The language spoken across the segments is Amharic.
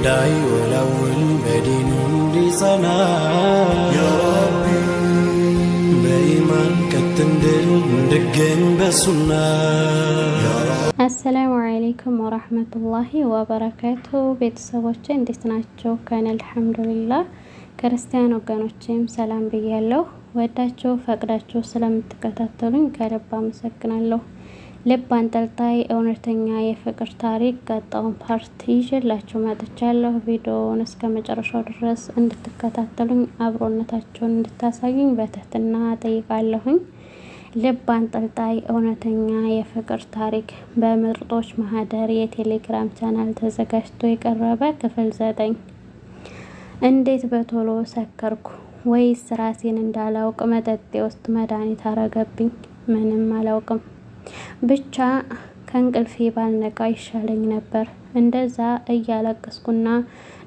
እንዳይወላውል በዲኑ እንዲጸና ያ ረቢ በኢማን ቀጥ እንድገኝ በሱና። አሰላሙ አለይኩም ወራህመቱላሂ ወበረካቱ። ቤተሰቦቼ እንዴት ናቸው? ከኔ አልሐምዱሊላህ። ክርስቲያን ወገኖቼም ሰላም ብያለሁ። ወዳችሁ ፈቅዳችሁ ስለምትከታተሉኝ ከልብ አመሰግናለሁ። ልብ አንጠልጣይ እውነተኛ የፍቅር ታሪክ ቀጣውን ፓርት ይዤላችሁ መጥቻለሁ። ቪዲዮውን እስከ መጨረሻው ድረስ እንድትከታተሉኝ አብሮነታችሁን እንድታሳዩኝ በትህትና ጠይቃለሁኝ። ልብ አንጠልጣይ እውነተኛ የፍቅር ታሪክ በምርጦች ማህደር የቴሌግራም ቻናል ተዘጋጅቶ የቀረበ ክፍል 9። እንዴት በቶሎ ሰከርኩ ወይስ ራሴን እንዳላውቅ መጠጤ ውስጥ መድኃኒት አረገብኝ? ምንም አላውቅም። ብቻ ከእንቅልፌ ባልነቃ ይሻለኝ ነበር። እንደዛ እያለቀስኩና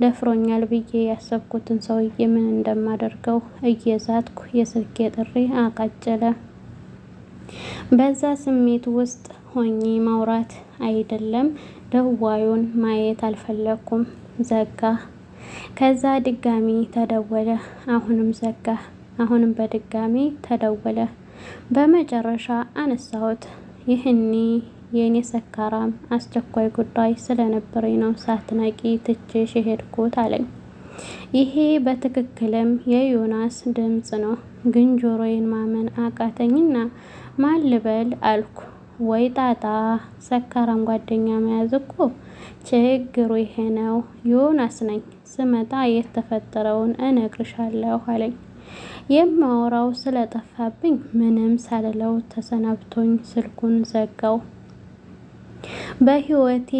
ደፍሮኛል ብዬ ያሰብኩትን ሰውዬ ምን እንደማደርገው እየዛትኩ የስልኬ ጥሪ አቃጨለ። በዛ ስሜት ውስጥ ሆኜ ማውራት አይደለም ደዋዩን ማየት አልፈለኩም። ዘጋ። ከዛ ድጋሚ ተደወለ። አሁንም ዘጋ። አሁንም በድጋሚ ተደወለ። በመጨረሻ አነሳሁት። ይህኔ የኔ ሰካራም አስቸኳይ ጉዳይ ስለነበረኝ ነው ሳትነቂ ትቼሽ የሄድኩት አለኝ። ይሄ በትክክልም የዮናስ ድምጽ ነው፣ ግን ጆሮዬን ማመን አቃተኝና ማን ልበል አልኩ። ወይ ጣጣ! ሰካራም ጓደኛ መያዝ እኮ ችግሩ ይሄ ነው። ዮናስ ነኝ፣ ስመጣ የተፈጠረውን እነግርሻለሁ አለኝ። የማወራው ስለጠፋብኝ ምንም ሳልለው ተሰናብቶኝ ስልኩን ዘጋው። በህይወቴ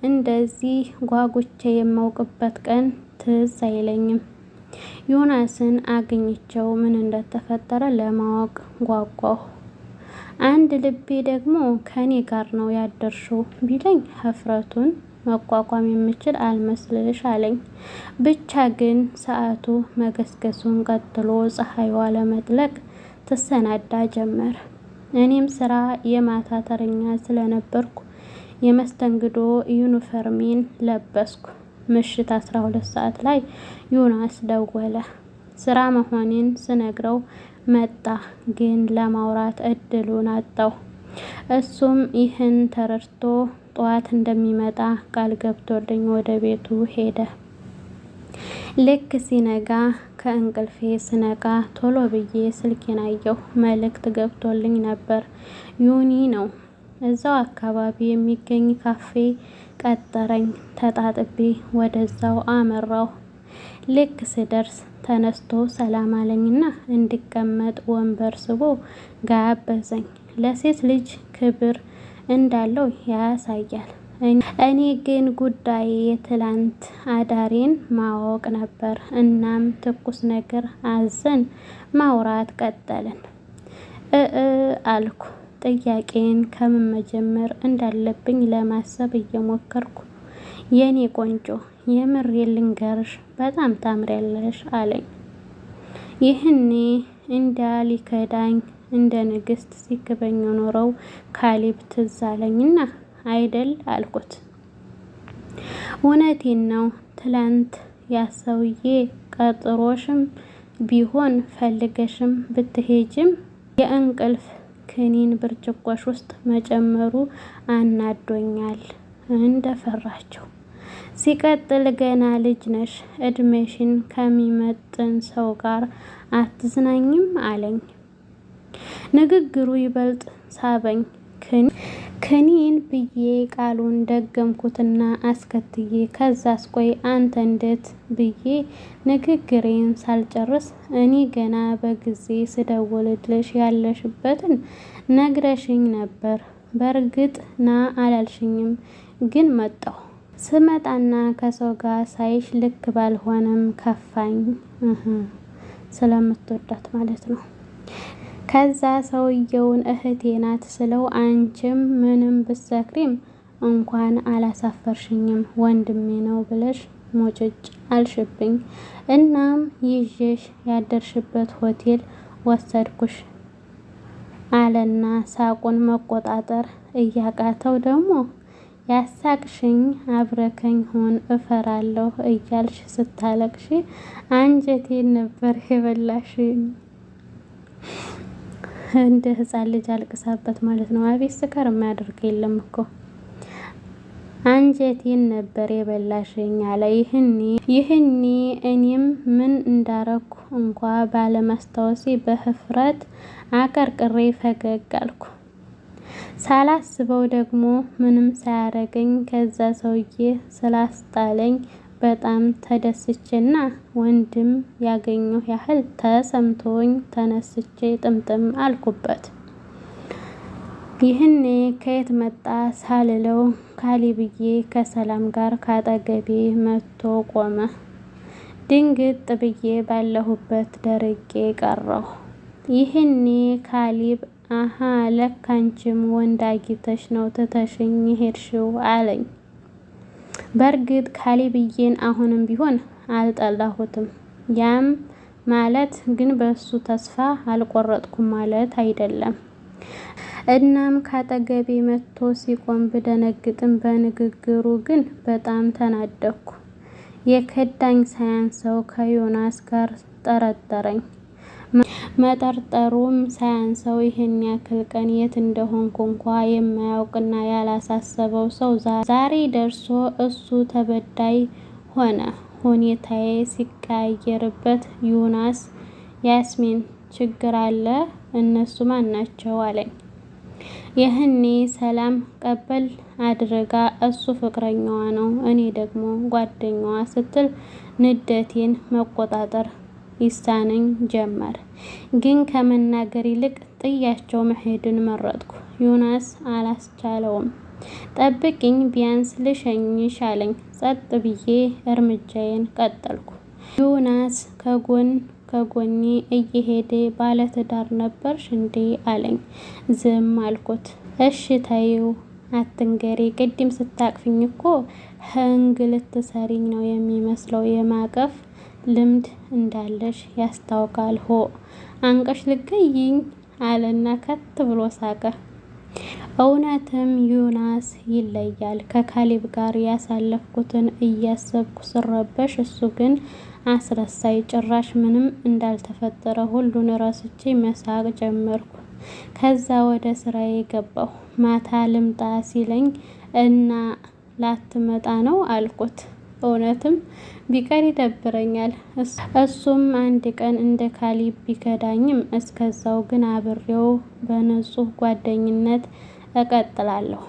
እንደዚህ ጓጉቼ የማውቅበት ቀን ትዝ አይለኝም። ዮናስን አግኝቼው ምን እንደተፈጠረ ለማወቅ ጓጓሁ። አንድ ልቤ ደግሞ ከኔ ጋር ነው ያደርሽው ቢለኝ ሀፍረቱን መቋቋም የምችል አልመስልሽ አለኝ። ብቻ ግን ሰዓቱ መገስገሱን ቀጥሎ ፀሐይዋ ለመጥለቅ ትሰናዳ ጀመር። እኔም ስራ የማታ ተረኛ ስለነበርኩ የመስተንግዶ ዩኒፎርሜን ለበስኩ። ምሽት 12 ሰዓት ላይ ዮናስ ደወለ። ስራ መሆኔን ስነግረው መጣ፣ ግን ለማውራት እድሉን አጣው። እሱም ይህን ተረድቶ ጠዋት እንደሚመጣ ቃል ገብቶልኝ ወደ ቤቱ ሄደ። ልክ ሲነጋ ከእንቅልፌ ስነቃ ቶሎ ብዬ ስልኬን አየሁ። መልእክት ገብቶልኝ ነበር። ዩኒ ነው። እዛው አካባቢ የሚገኝ ካፌ ቀጠረኝ። ተጣጥቤ ወደዛው አመራሁ። ልክ ስደርስ ተነስቶ ሰላም አለኝና እንዲቀመጥ ወንበር ስቦ ጋበዘኝ። ለሴት ልጅ ክብር እንዳለው ያሳያል። እኔ ግን ጉዳይ የትላንት አዳሬን ማወቅ ነበር። እናም ትኩስ ነገር አዘን ማውራት ቀጠልን። አልኩ ጥያቄን ከምን መጀመር እንዳለብኝ ለማሰብ እየሞከርኩ። የኔ ቆንጆ የምሬን ልንገርሽ በጣም ታምሪያለሽ አለኝ። ይህኔ እንዳሊከዳኝ እንደ ንግስት ሲክበኝ ኖረው ካሌብ ትዝ አለኝና አይደል አልኩት። እውነቴን ነው። ትላንት ያሰውዬ ቀጥሮሽም ቢሆን ፈልገሽም ብትሄጅም የእንቅልፍ ክኒን ብርጭቆሽ ውስጥ መጨመሩ አናዶኛል እንደፈራቸው። ሲቀጥል ገና ልጅ ነሽ፣ እድሜሽን ከሚመጥን ሰው ጋር አትዝናኝም አለኝ። ንግግሩ ይበልጥ ሳበኝ። ክኒን ብዬ ቃሉን ደገምኩትና አስከትዬ ከዛስ ቆይ አንተ እንዴት ብዬ ንግግሬን ሳልጨርስ እኔ ገና በጊዜ ስደውልልሽ ያለሽበትን ነግረሽኝ ነበር። በእርግጥ ና አላልሽኝም፣ ግን መጣሁ። ስመጣና ከሰው ጋር ሳይሽ ልክ ባልሆነም ከፋኝ። ስለምትወዳት ማለት ነው። ከዛ ሰውየውን እህቴ ናት ስለው አንቺም ምንም ብትሰክሪም እንኳን አላሳፈርሽኝም ወንድሜ ነው ብለሽ ሞጭጭ አልሽብኝ። እናም ይዤሽ ያደርሽበት ሆቴል ወሰድኩሽ አለና ሳቁን መቆጣጠር እያቃተው ደግሞ ያሳቅሽኝ አብረከኝ ሆን እፈራለሁ እያልሽ ስታለቅሺ አንጀቴን ነበር የበላሽኝ። እንደ ህፃን ልጅ አልቅሳበት ማለት ነው። አቤት ስከር የማያደርግ የለም እኮ። አንጀቴን ነበር የበላሽኝ አለ። ይህኔ እኔም ምን እንዳረኩ እንኳ ባለማስታወሴ በህፍረት አቀርቅሬ ፈገግ አልኩ። ሳላስበው ደግሞ ምንም ሳያረገኝ ከዛ ሰውዬ ስላስጣለኝ በጣም ተደስቼና ወንድም ያገኘሁ ያህል ተሰምቶኝ ተነስቼ ጥምጥም አልኩበት። ይህኔ ከየት መጣ ሳልለው ካሌብዬ ከሰላም ጋር ካጠገቤ መጥቶ ቆመ። ድንግጥ ብዬ ባለሁበት ደርቄ ቀረሁ። ይህኔ ካሌብ አሃ ለካ አንቺም ወንድ አግኝተሽ ነው ትተሽኝ ሄድሽው አለኝ። በእርግጥ ካሌብዬን አሁንም ቢሆን አልጠላሁትም። ያም ማለት ግን በሱ ተስፋ አልቆረጥኩም ማለት አይደለም። እናም ካጠገቤ መጥቶ ሲቆም ብደነግጥም በንግግሩ ግን በጣም ተናደድኩ። የከዳኝ ሳያንሰው ከዮናስ ጋር ጠረጠረኝ። መጠርጠሩም ሳያንሰው ይህን ያክል ቀን የት እንደሆንኩ እንኳ የማያውቅና ያላሳሰበው ሰው ዛሬ ደርሶ እሱ ተበዳይ ሆነ። ሁኔታዬ ሲቀያየርበት ዮናስ ያስሚን ችግር አለ? እነሱ ማን ናቸው አለኝ። ይህኔ ሰላም ቀበል አድርጋ እሱ ፍቅረኛዋ ነው እኔ ደግሞ ጓደኛዋ ስትል ንዴቴን መቆጣጠር ይሳነኝ ጀመር። ግን ከመናገር ይልቅ ጥያቸው መሄድን መረጥኩ። ዮናስ አላስቻለውም። ጠብቂኝ ቢያንስ ልሸኝሽ አለኝ። ጸጥ ብዬ እርምጃዬን ቀጠልኩ። ዮናስ ከጎኔ እየሄደ ባለትዳር ነበርሽ እንዴ አለኝ። ዝም አልኩት። እሺ ተይው አትንገሪ፣ ቅድም ስታቅፍኝ እኮ ህንግ ልትሰሪኝ ነው የሚመስለው፣ የማቀፍ ልምድ እንዳለሽ ያስታውቃል። ሆ አንቀሽ ልገይኝ አለና ከት ብሎ ሳቀ። እውነትም ዮናስ ይለያል። ከካሌብ ጋር ያሳለፍኩትን እያሰብኩ ስረበሽ እሱ ግን አስረሳይ። ጭራሽ ምንም እንዳልተፈጠረ ሁሉን ረስቼ መሳቅ ጀመርኩ። ከዛ ወደ ስራዬ ገባሁ። ማታ ልምጣ ሲለኝ እና ላትመጣ ነው አልኩት። እውነትም ቢቀር ይደብረኛል። እሱም አንድ ቀን እንደ ካሌብ ቢከዳኝም እስከዛው ግን አብሬው በንጹህ ጓደኝነት እቀጥላለሁ።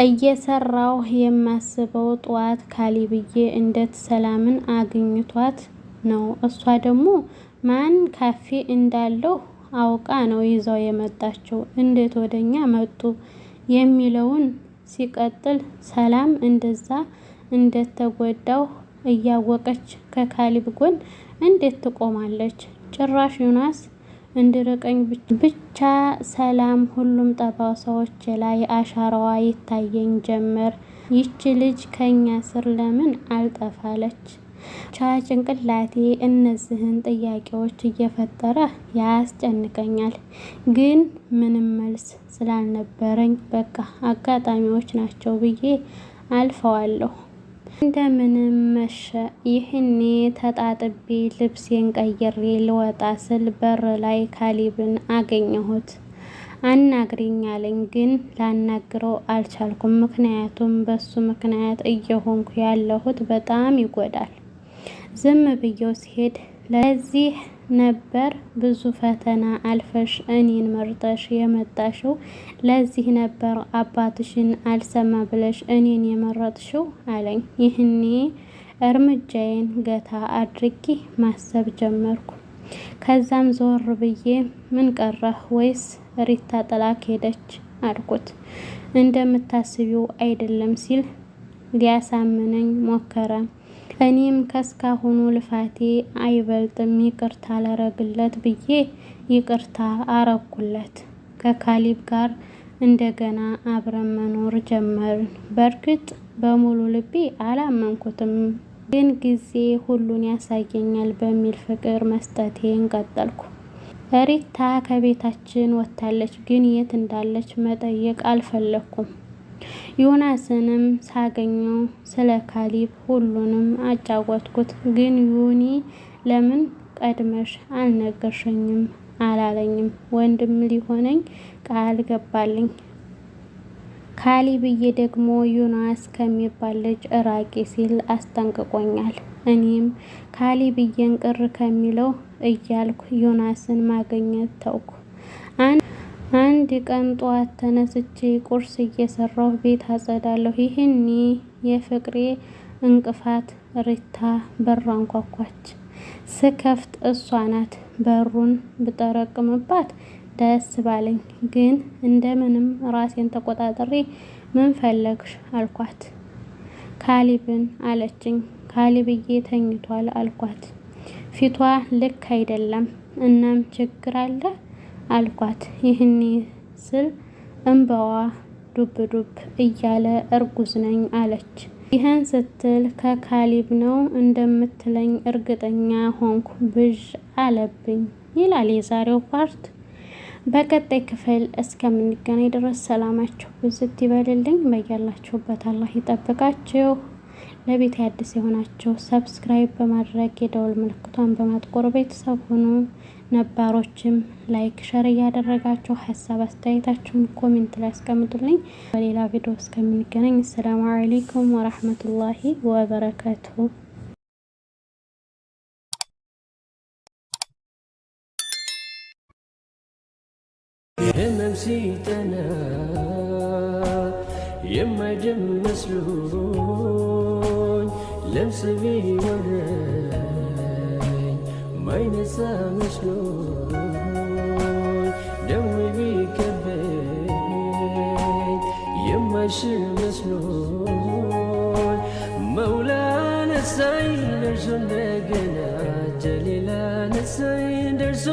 እየሰራሁ የማስበው ጠዋት ካሌብዬ እንዴት ሰላምን አግኝቷት ነው። እሷ ደግሞ ማን ካፌ እንዳለው አውቃ ነው ይዘው የመጣችው። እንዴት ወደኛ መጡ የሚለውን ሲቀጥል ሰላም እንደዛ እንደተጎዳው እያወቀች ከካሌብ ጎን እንዴት ትቆማለች? ጭራሽ ዮናስ እንድርቀኝ ብቻ ሰላም ሁሉም ጠባሳዎች ላይ አሻራዋ ይታየኝ ጀመር። ይቺ ልጅ ከኛ ስር ለምን አልጠፋለች? ጭንቅላቴ እነዚህን ጥያቄዎች እየፈጠረ ያስጨንቀኛል። ግን ምንም መልስ ስላልነበረኝ በቃ አጋጣሚዎች ናቸው ብዬ አልፈዋለሁ። እንደምንም መሸ። ይህኔ ተጣጥቤ ልብሴን ቀይሬ ልወጣ ስል በር ላይ ካሌብን አገኘሁት። አናግሪኝ አለኝ። ግን ላናግረው አልቻልኩም። ምክንያቱም በሱ ምክንያት እየሆንኩ ያለሁት በጣም ይጎዳል። ዝም ብዬው ሲሄድ ለዚህ ነበር ብዙ ፈተና አልፈሽ እኔን መርጠሽ የመጣሽው? ለዚህ ነበር አባትሽን አልሰማ ብለሽ እኔን የመረጥሽው አለኝ። ይህኔ እርምጃዬን ገታ አድርጌ ማሰብ ጀመርኩ። ከዛም ዞር ብዬ ምን ቀረህ ወይስ ሪታ ጥላክ ሄደች አልኩት። እንደምታስቢው አይደለም ሲል ሊያሳምነኝ ሞከረ። እኔም ከስካሁኑ ልፋቴ አይበልጥም ይቅርታ ላረግለት ብዬ ይቅርታ አረኩለት። ከካሌብ ጋር እንደገና አብረን መኖር ጀመርን። በእርግጥ በሙሉ ልቤ አላመንኩትም፣ ግን ጊዜ ሁሉን ያሳየኛል በሚል ፍቅር መስጠቴን ቀጠልኩ። ሪታ ከቤታችን ወጥታለች፣ ግን የት እንዳለች መጠየቅ አልፈለኩም። ዮናስንም ሳገኘው ስለ ካሊብ ሁሉንም አጫወትኩት። ግን ዮኒ ለምን ቀድመሽ አልነገርሽኝም አላለኝም። ወንድም ሊሆነኝ ቃል ገባልኝ። ካሊብዬ ደግሞ ዮናስ ከሚባል ልጅ ራቂ ሲል አስጠንቅቆኛል። እኔም ካሊብዬን ቅር ከሚለው እያልኩ ዮናስን ማግኘት ተውኩ። አንድ ቀን ጠዋት ተነስቼ ቁርስ እየሰራሁ ቤት አጸዳለሁ። ይህኔ የፍቅሬ እንቅፋት ሪታ በር አንኳኳች። ስከፍት እሷ ናት። በሩን ብጠረቅምባት ደስ ባለኝ፣ ግን እንደምንም ራሴን ተቆጣጥሬ ምን ፈለግሽ አልኳት። ካሊብን አለችኝ። ካሊብዬ ተኝቷል አልኳት። ፊቷ ልክ አይደለም። እናም ችግር አለ አልኳት። ይህኔ ስል እንባዋ ዱብ ዱብ እያለ እርጉዝ ነኝ አለች። ይህን ስትል ከካሊብ ነው እንደምትለኝ እርግጠኛ ሆንኩ። ብዥ አለብኝ ይላል የዛሬው ፓርት። በቀጣይ ክፍል እስከምንገናኝ ድረስ ሰላማችሁ ብዝት ይበልልኝ። በያላችሁበት አላህ ይጠብቃችሁ። ለቤት አዲስ የሆናችሁ ሰብስክራይብ በማድረግ የደወል ምልክቷን በማጥቆር ቤተሰብ ሁኑ። ነባሮችም ላይክ ሸር እያደረጋችሁ ሀሳብ አስተያየታችሁን ኮሜንት ላይ አስቀምጡልኝ። በሌላ ቪዲዮ እስከምንገናኝ ሰላም አለይኩም ወራህመቱላሂ ወበረካቱሁ። ህመም ሲጠና የማይድን መስሎኝ ለምስ ቢወረኝ ማይነሳ መስሎኝ ደዌ ቢከበኝ የማይሽር መስሎኝ መውላ ነሳኝ ደርሶ እንደገና ጀሌላ ነሳኝ ደርሶ